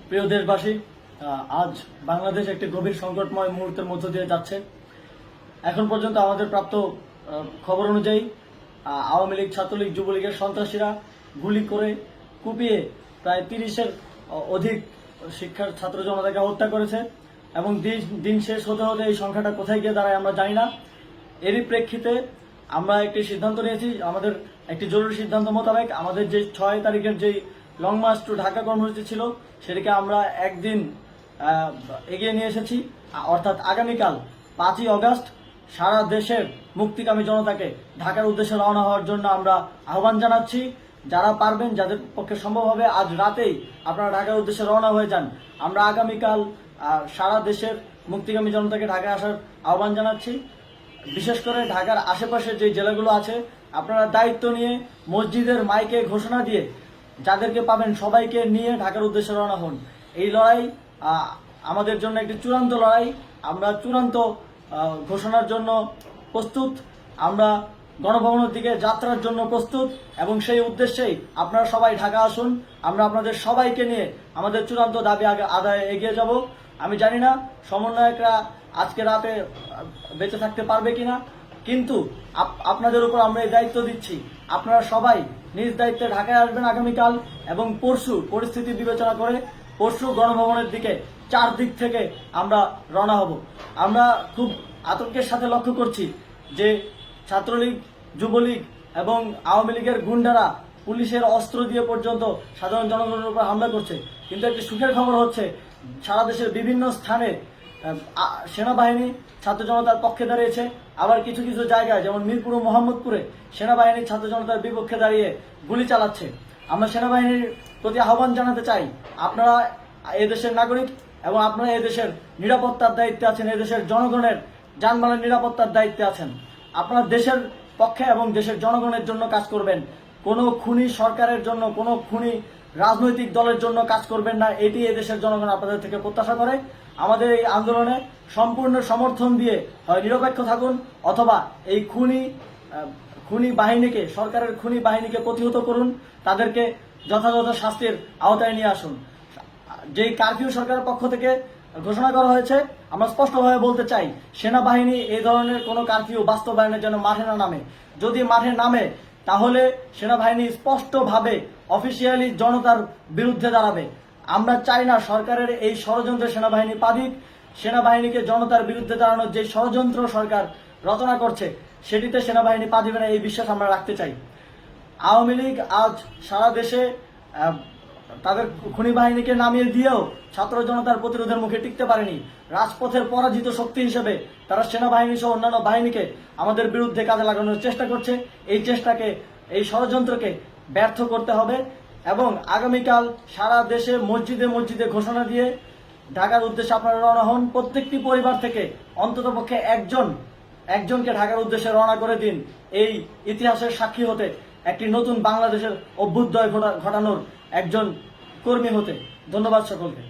প্রিয় দেশবাসী, আজ বাংলাদেশ একটি গভীর সংকটময় মুহূর্তের মধ্য দিয়ে যাচ্ছে। এখন পর্যন্ত আমাদের প্রাপ্ত খবর অনুযায়ী আওয়ামী লীগ, ছাত্রলীগ, যুবলীগের সন্ত্রাসীরা গুলি করে কুপিয়ে প্রায় 30-এর অধিক শিক্ষার ছাত্র জনতাকে হত্যা করেছে এবং দিন শেষ হতে হতে এই সংখ্যাটা কোথায় গিয়ে দাঁড়ায় আমরা জানি না। এরই প্রেক্ষিতে আমরা একটি সিদ্ধান্ত নিয়েছি। আমাদের একটি জরুরি সিদ্ধান্ত মোতাবেক আমাদের যে 6 তারিখের যে লং মার্চ টু ঢাকা কর্মসূচি ছিল সেটাকে আমরা একদিন এগিয়ে নিয়ে এসেছি। অর্থাৎ আগামীকাল 5ই অগস্ট সারা দেশের মুক্তিকামী জনতাকে ঢাকার উদ্দেশ্যে রওনা হওয়ার জন্য আমরা আহ্বান জানাচ্ছি। যারা পারবেন, যাদের পক্ষে সম্ভব হবে, আজ রাতেই আপনারা ঢাকার উদ্দেশ্যে রওনা হয়ে যান। আমরা আগামীকাল সারা দেশের মুক্তিকামী জনতাকে ঢাকায় আসার আহ্বান জানাচ্ছি। বিশেষ করে ঢাকার আশেপাশে যে জেলাগুলো আছে, আপনারা দায়িত্ব নিয়ে মসজিদের মাইকে ঘোষণা দিয়ে যাদেরকে পাবেন সবাইকে নিয়ে ঢাকার উদ্দেশ্যে রওনা হন। এই লড়াই আমাদের জন্য একটি চূড়ান্ত লড়াই। আমরা চূড়ান্ত ঘোষণার জন্য প্রস্তুত। আমরা গণভবনের দিকে যাত্রার জন্য প্রস্তুত এবং সেই উদ্দেশ্যেই আপনারা সবাই ঢাকা আসুন। আমরা আপনাদের সবাইকে নিয়ে আমাদের চূড়ান্ত দাবি আদায়ে এগিয়ে যাব। আমি জানি না সমন্বয়করা আজকে রাতে বেঁচে থাকতে পারবে কিনা, কিন্তু আপনাদের উপর আমরা এই দায়িত্ব দিচ্ছি। আপনারা সবাই নিজ দায়িত্বে ঢাকায় আসবেন আগামীকাল এবং পরশু পরিস্থিতি বিবেচনা করে পরশু গণভবনের দিকে 4 দিক থেকে আমরা রওনা হব। আমরা খুব আতঙ্কের সাথে লক্ষ্য করছি যে ছাত্রলীগ, যুবলীগ এবং আওয়ামী লীগের গুন্ডারা পুলিশের অস্ত্র দিয়ে পর্যন্ত সাধারণ জনগণের উপর হামলা করছে। কিন্তু একটি সুখের খবর হচ্ছে, সারা দেশের বিভিন্ন স্থানে সেনাবাহিনী ছাত্র জনতার পক্ষে দাঁড়িয়েছে। আবার কিছু কিছু জায়গায় যেমন মিরপুর ও মোহাম্মদপুরে সেনাবাহিনী ছাত্র জনতার বিপক্ষে দাঁড়িয়ে গুলি চালাচ্ছে। আমরা সেনাবাহিনীর প্রতি আহ্বান জানাতে চাই, আপনারা এদেশের নাগরিক এবং আপনারা এদেশের নিরাপত্তার দায়িত্বে আছেন, এদেশের জনগণের যানবাহনের নিরাপত্তার দায়িত্বে আছেন। আপনারা দেশের পক্ষে এবং দেশের জনগণের জন্য কাজ করবেন। কোনো খুনি সরকারের জন্য, কোনো খুনি রাজনৈতিক দলের জন্য কাজ করবেন না। এটি এদেশের জনগণ আপনাদের থেকে প্রত্যাশা করে। আমাদের এই আন্দোলনে সম্পূর্ণ সমর্থন দিয়ে হয় নিরপেক্ষ থাকুন, অথবা এই খুনি বাহিনীকে, সরকারের খুনি বাহিনীকে প্রতিহত করুন, তাদেরকে যথাযথ শাস্তির আওতায় নিয়ে আসুন। যেই কারফিউ সরকারের পক্ষ থেকে ঘোষণা করা হয়েছে, আমরা স্পষ্টভাবে বলতে চাই, সেনাবাহিনী এই ধরনের কোনো কারফিউ বাস্তবায়নের জন্য মাঠে না নামে। যদি মাঠে নামে তাহলে সেনাবাহিনী স্পষ্টভাবে অফিসিয়ালি জনতার বিরুদ্ধে দাঁড়াবে। আমরা চাই না সরকারের এই ষড়যন্ত্রে সেনাবাহিনী পা দিক। সেনাবাহিনীকে জনতার বিরুদ্ধে দাঁড়ানোর যে ষড়যন্ত্র সরকার রচনা করছে সেটিতে সেনাবাহিনী পা দিবে না, এই বিশ্বাস আমরা রাখতে চাই। আওয়ামী লীগ আজ সারা দেশে তাদের খুনি বাহিনীকে নামিয়ে দিয়েও ছাত্র জনতার প্রতিরোধের মুখে টিকতে পারেনি। রাজপথের পরাজিত শক্তি হিসেবে তারা সেনাবাহিনী সহ অন্যান্য বাহিনীকে আমাদের বিরুদ্ধে কাজে লাগানোর চেষ্টা করছে। এই চেষ্টাকে, এই ষড়যন্ত্রকে ব্যর্থ করতে হবে এবং আগামীকাল সারা দেশে মসজিদে মসজিদে ঘোষণা দিয়ে ঢাকার উদ্দেশ্যে আপনারা রওনা হন। প্রত্যেকটি পরিবার থেকে অন্ততপক্ষে একজনকে ঢাকার উদ্দেশ্যে রওনা করে দিন, এই ইতিহাসের সাক্ষী হতে, একটি নতুন বাংলাদেশের অভ্যুদয় ঘটানোর একজন কর্মী হতে। ধন্যবাদ সকলকে।